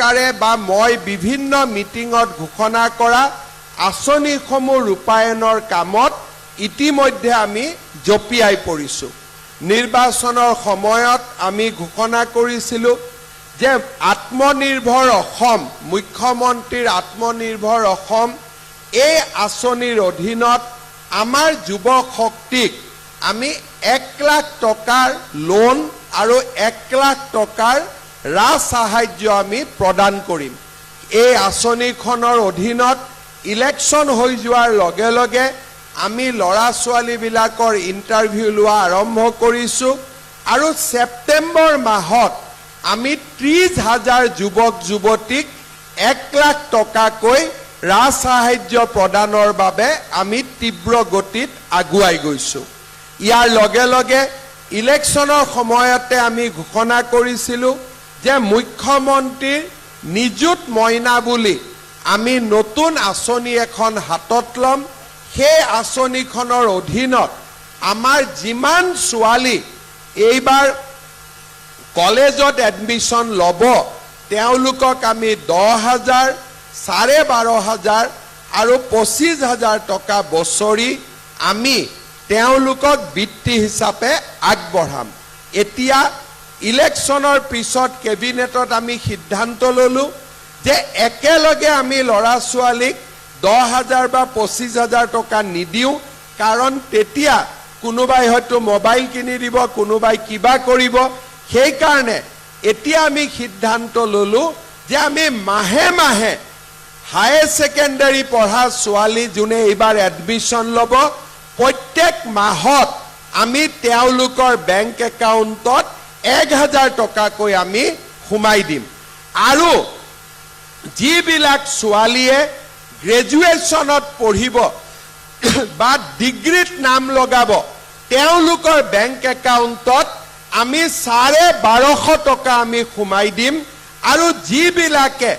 চৰকাৰে বা মই বিভিন্ন মিটিঙত ঘোষণা কৰা আঁচনিসমূহ ৰূপায়ণৰ কামত ইতিমধ্যে আমি জপিয়াই পৰিছোঁ। নিৰ্বাচনৰ সময়ত আমি ঘোষণা কৰিছিলোঁ যে আত্মনিৰ্ভৰ অসম, মুখ্যমন্ত্ৰীৰ আত্মনিৰ্ভৰ অসম এই আঁচনিৰ অধীনত আমাৰ যুৱ শক্তিক আমি 1 লাখ টকাৰ লোন আৰু 1 লাখ টকাৰ সাহায্য আমি প্ৰদান কৰিম। এই আঁচনিখনৰ অধীনত ইলেকশ্যন হৈ যোৱাৰ লগে লগে আমি ল'ৰা ছোৱালীবিলাকৰ ইণ্টাৰভিউ লোৱা আৰম্ভ কৰিছোঁ আৰু ছেপ্টেম্বৰ মাহত আমি 30,000 যুৱক যুৱতীক 1 লাখ টকাকৈ সাহায্য প্ৰদানৰ বাবে আমি তীব্ৰ গতিত আগুৱাই গৈছোঁ। ইয়াৰ লগে লগে ইলেকশ্যনৰ সময়তে আমি ঘোষণা কৰিছিলোঁ যে মুখ্যমন্ত্ৰীৰ নিযুত মইনা বুলি আমি নতুন আঁচনি এখন হাতত ল'ম। সেই আঁচনিখনৰ অধীনত আমাৰ যিমান ছোৱালী এইবাৰ কলেজত এডমিশ্যন ল'ব তেওঁলোকক আমি 10,000, 12,500 আৰু 25,000 টকা বছৰি আমি তেওঁলোকক বৃত্তি হিচাপে আগবঢ়াম। এতিয়া ইলেকশ্যনৰ পিছত কেবিনেটত আমি সিদ্ধান্ত ল'লোঁ যে একেলগে আমি ল'ৰা ছোৱালীক 10,000 বা 25,000 টকা নিদিওঁ, কাৰণ তেতিয়া কোনোবাই হয়তো মোবাইল কিনি দিব, কোনোবাই কিবা কৰিব। সেইকাৰণে এতিয়া আমি সিদ্ধান্ত ল'লোঁ যে আমি মাহে মাহে হায়াৰ ছেকেণ্ডাৰী পঢ়া ছোৱালী যোনে এইবাৰ এডমিশ্যন ল'ব প্ৰত্যেক মাহত আমি তেওঁলোকৰ বেংক একাউণ্টত 1,000 টকাকৈ আমি সোমাই দিম। আৰু যিবিলাক ছোৱালীয়ে গ্ৰেজুৱেশ্যনত পঢ়িব বা ডিগ্ৰীত নাম লগাব তেওঁলোকৰ বেংক একাউণ্টত আমি 1250 টকা আমি সোমাই দিম। আৰু যিবিলাকে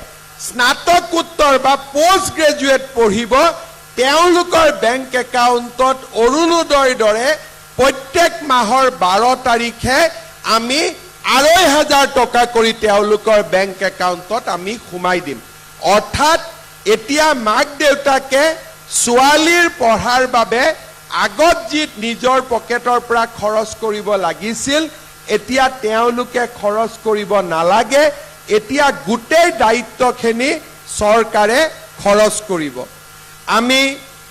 স্নাতকোত্তৰ বা পোষ্ট গ্ৰেজুৱেট পঢ়িব তেওঁলোকৰ বেংক একাউণ্টত অৰুণোদয়ৰ দৰে প্ৰত্যেক মাহৰ 12 তাৰিখে আমি 2,500 টকা কৰি তেওঁলোকৰ বেংক একাউণ্টত আমি সোমাই দিম। অৰ্থাৎ এতিয়া মাক দেউতাকে ছোৱালীৰ পঢ়াৰ বাবে আগত যি নিজৰ পকেটৰ পৰা খৰচ কৰিব লাগিছিল এতিয়া তেওঁলোকে খৰচ কৰিব নালাগে। এতিয়া গোটেই দায়িত্বখিনি চৰকাৰে খৰচ কৰিব। আমি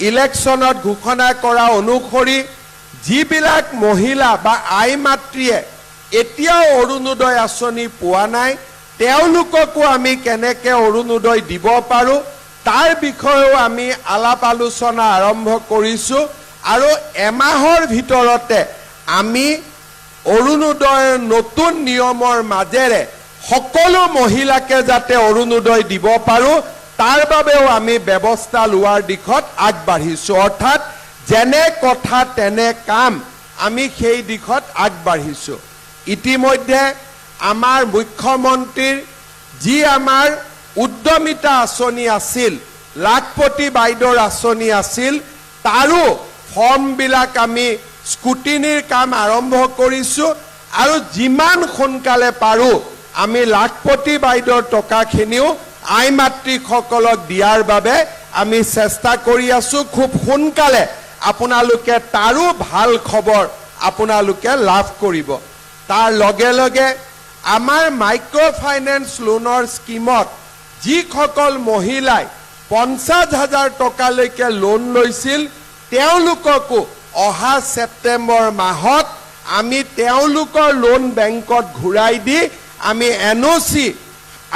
ইলেকশ্যনত ঘোষণা কৰা অনুসৰি যিবিলাক মহিলা বা আই মাতৃয়ে এতিয়াও অৰুণোদয় আঁচনি পোৱা নাই তেওঁলোককো আমি কেনেকৈ অৰুণোদয় দিব পাৰোঁ তাৰ বিষয়েও আমি আলাপ আলোচনা আৰম্ভ কৰিছোঁ। আৰু এমাহৰ ভিতৰতে আমি অৰুণোদয়ৰ নতুন নিয়মৰ মাজেৰে সকলো মহিলাকে যাতে অৰুণোদয় দিব পাৰোঁ তাৰ বাবেও আমি ব্যৱস্থা লোৱাৰ দিশত আগবাঢ়িছোঁ। অৰ্থাৎ যেনে কথা তেনে কাম আমি সেই দিশত আগবাঢ়িছোঁ। ইতিমধ্যে আমাৰ মুখ্যমন্ত্ৰীৰ যি আমাৰ উদ্যমিতা আঁচনি আছিল, লাখপতি বাইদেউৰ আঁচনি আছিল, তাৰো ফৰ্মবিলাক আমি স্কুটিনিৰ কাম আৰম্ভ কৰিছোঁ। আৰু যিমান সোনকালে পাৰোঁ আমি লাখপতি বাইদেউৰ টকাখিনিও আই মাতৃসকলক দিয়াৰ বাবে আমি চেষ্টা কৰি আছোঁ। খুব সোনকালে আপোনালোকে তাৰো ভাল খবৰ আপোনালোকে লাভ কৰিব। তাৰ লগে লগে আমাৰ মাইক্ৰ' ফাইনেন্স লোনৰ স্কিমত যিসকল মহিলাই 50,000 টকালৈকে লোন লৈছিল তেওঁলোককো অহা ছেপ্টেম্বৰ মাহত আমি তেওঁলোকৰ লোন বেংকত ঘূৰাই দি আমি NOC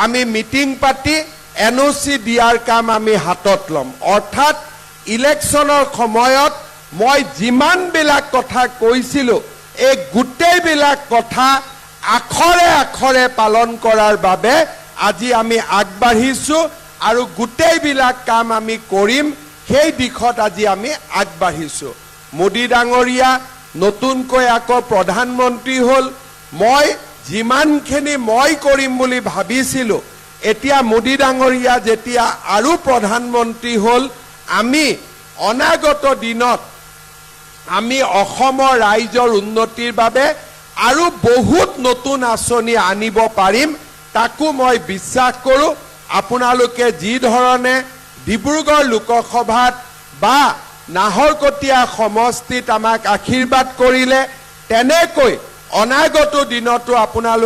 আমি মিটিং পাতি NOC দিয়াৰ কাম আমি হাতত ল'ম। অৰ্থাৎ ইলেকশ্যনৰ সময়ত মই যিমানবিলাক কথা কৈছিলোঁ এই গোটেইবিলাক কথা আখৰে আখৰে পালন কৰাৰ বাবে আজি আমি আগবাঢ়িছোঁ আৰু গোটেইবিলাক কাম আমি কৰিম সেই দিশত আজি আমি আগবাঢ়িছোঁ। মোদী ডাঙৰীয়া নতুনকৈ আকৌ প্ৰধানমন্ত্ৰী হ'ল। মই যিমানখিনি মই কৰিম বুলি ভাবিছিলোঁ এতিয়া মোদী ডাঙৰীয়া যেতিয়া আৰু প্ৰধানমন্ত্ৰী হ'ল আমি অনাগত দিনত আমি অসমৰ ৰাইজৰ উন্নতিৰ বাবে আৰু বহুত নতুন আঁচনি আনিব পাৰিম তাকো মই বিশ্বাস কৰোঁ আপোনালোকে যি ধৰণে ডিব্ৰুগড় লোকসভাত বা নাহৰকটীয়া সমষ্টিত আমাক আশীৰ্বাদ কৰিলে তেনেকৈ অনাগত দিনতো আপোনালোকে